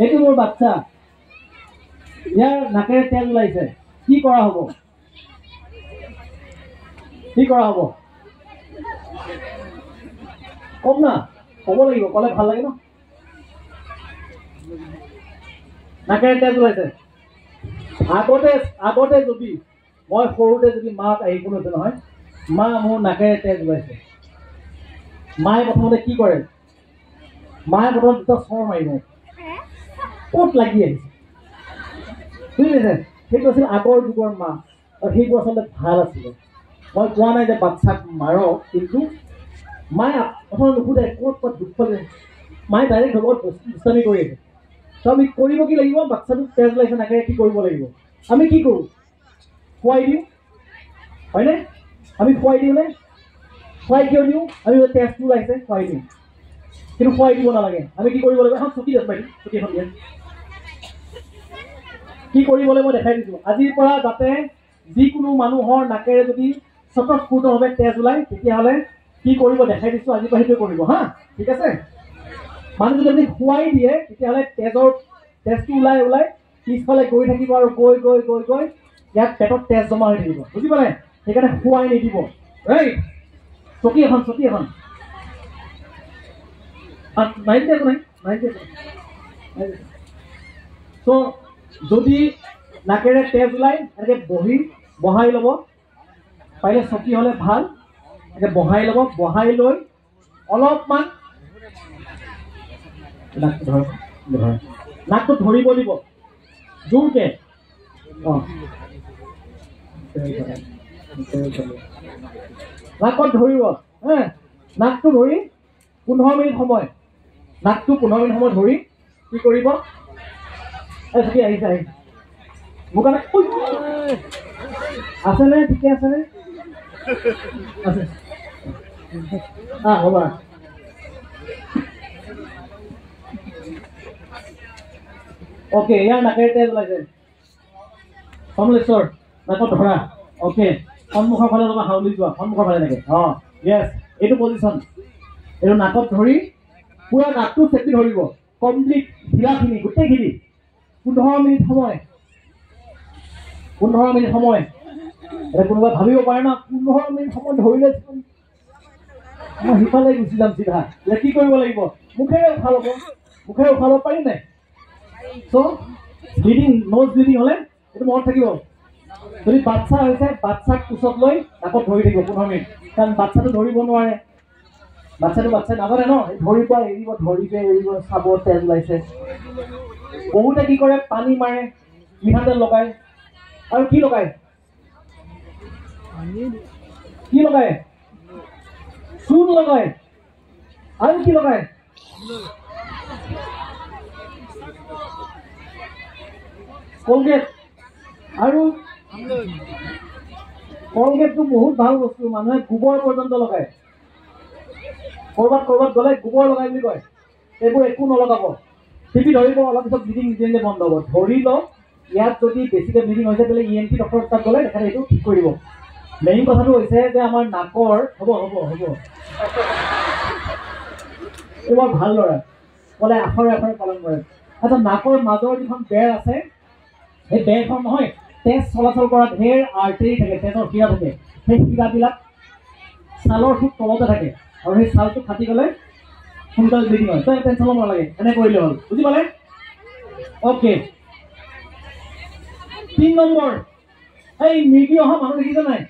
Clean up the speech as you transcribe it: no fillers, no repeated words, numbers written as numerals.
এইটো মোৰ বাচ্চা, ইয়াৰ নাকেৰে তেজ ওলাইছে, কি কৰা হ'ব? কি কৰা হ'ব? কম না, ক'ব লাগিব, ক'লে ভাল লাগে ন। নাকেৰে তেজ ওলাইছে। আগতে যদি মই সৰুতে যদি মাক আহি কোনোছে নহয়, মা মোৰ নাকেৰে তেজ ওলাইছে, মায়ে প্ৰথমতে কি কৰে? মায়ে প্ৰথমতে দুটা চৰ মাৰিব, ক'ত লাগি আহিছে, বুজিছে? সেইটো আছিল আগৰ যুগৰ মা, আৰু সেইবোৰ আচলতে ভাল আছিলে। মই কোৱা নাই যে বাচ্চাক মাৰক, কিন্তু মায়ে প্ৰথমে নুসুধে ক'ত ক'ত দুখ পালে, মায়ে ডাইৰেক্ট লগত দুষ্টামি কৰি আছে। ত' আমি কৰিব কি লাগিব? বাচ্চাটোক তেজ ওলাইছে নাকেৰে, কি কৰিব লাগিব? আমি কি কৰোঁ? খুৱাই দিওঁ, হয়নে? আমি খুৱাই দিওঁনে? খুৱাই কিয় দিওঁ? আমি তেজটো ওলাইছে খুৱাই দিওঁ, কিন্তু খুৱাই দিব নালাগে। আমি কি কৰিব লাগিব? এখন চকী আছে বাইদেউ, চকী এখন দিয়ে। কি কৰিবলৈ মই দেখাই দিছোঁ। আজিৰ পৰা যাতে যিকোনো মানুহৰ নাকেৰে যদি স্বতঃস্ফূৰ্তভাৱে তেজ ওলায়, তেতিয়াহ'লে কি কৰিব দেখাই দিছোঁ, আজিৰ পৰা সেইটোৱে কৰিব, হা? ঠিক আছে? মানুহ যদি আপুনি খুৱাই দিয়ে, তেতিয়াহ'লে তেজটো ওলাই পিছফালে গৈ থাকিব, আৰু গৈ ইয়াত পেটত তেজ জমা হৈ থাকিব, বুজি পালে? সেইকাৰণে খুৱাই নিদিব, ৰাইট? চকী এখন চ' যদি নাকেৰে তেজ ওলাই, এনেকৈ বহাই ল'ব, পাৰিলে চকী হ'লে ভাল, এনেকৈ বহাই ল'ব, বহাই লৈ অলপমান নাকটো ধৰিব দিব জোৰকে। নাকত ধৰিব, নাকটো ধৰি 15 মিনিট সময়, নাকটো 15 মিনিট সময় ধৰি কি কৰিব? আহিছে মোৰ কাৰণে আছেনে? ঠিকে আছেনে? আছে, হ'ব। অ'কে, ইয়াৰ নাকেৰে তেজ ওলাইছে, কমলেশ্বৰ নাকত ধৰা। অ'কে, সন্মুখৰ ফালে অলপ হাউলি যোৱা, সন্মুখৰ ফালে এনেকৈ। য়েছ, এইটো পজিশ্যন। এইটো নাকত ধৰি পুৰা নাকটো চেপি ধৰিব, কমপ্লিট ঢিলাখিনি গোটেইখিনি 15 মিনিট সময়। 15 মিনিট সময়। এতিয়া কোনোবা ভাবিব পাৰে না, 15 মিনিট সময় ধৰিলে মই সিফালে গুচি যাম চিধা। এতিয়া কি কৰিব লাগিব? মুখেৰে উশাহ ল'ব, মুখেৰে উশাহ ল'ব পাৰি নাই? চ' ন'জ ব্লিডিং হ'লে এইটো মনত থাকিব। যদি বাচ্চা হৈছে, বাচ্চাক কোচত লৈ নাকত ধৰি থাকিব 15 মিনিট, কাৰণ বাচ্চাটো ধৰিব নোৱাৰে। বাচ্চাই নাজানে ন, ধৰিব এৰিব, ধৰিব এৰিব, চাব তেজ ওলাইছে। বহুতে কি কৰে? পানী মাৰে, মিঠাতেল লগায়, আৰু কি লগায়? চূণ লগায়, আৰু কি লগায়? কলগেট। আৰু কলগেটটো বহুত ভাল বস্তু, মানুহে গোবৰ পৰ্যন্ত লগায়। ক'ৰবাত গ'লে গোবৰ লগাই বুলি কয়। এইবোৰ একো নলগাব, টিপি ধৰিব, অলপ পিছত ব্লিডিং নিজে বন্ধ হ'ব। ধৰি লওক ইয়াত যদি বেছিকৈ ব্লিডিং হৈছে, তেতিয়াহ'লে ENT ডক্টৰ তাত গ'লে তেখেতে এইটো ঠিক কৰিব। মেইন কথাটো হৈছে যে আমাৰ নাকৰ হ'ব এইবোৰ ভাল ল'ৰা ক'লে আখৰে পালন কৰে। আচ্ছা, নাকৰ মাজৰ যিখন বেৰ আছে, সেই বেৰখন নহয়, তেজ চলাচল কৰা ঢেৰ আৰ্টেৰী থাকে, তেজৰ শিৰা থাকে। সেই শিৰাবিলাক ছালৰ খুব তলতে থাকে, আৰু সেই ছালটো ফাটি গ'লে সোনকালে ব্লিডিং হয়। তই টেনশ্যন ল'ব নালাগে, এনে কৰিলে হ'ল, বুজি পালে? অ'কে। 3 নম্বৰ, এই মিৰ্গি অহা মানুহ দেখিছে নাই?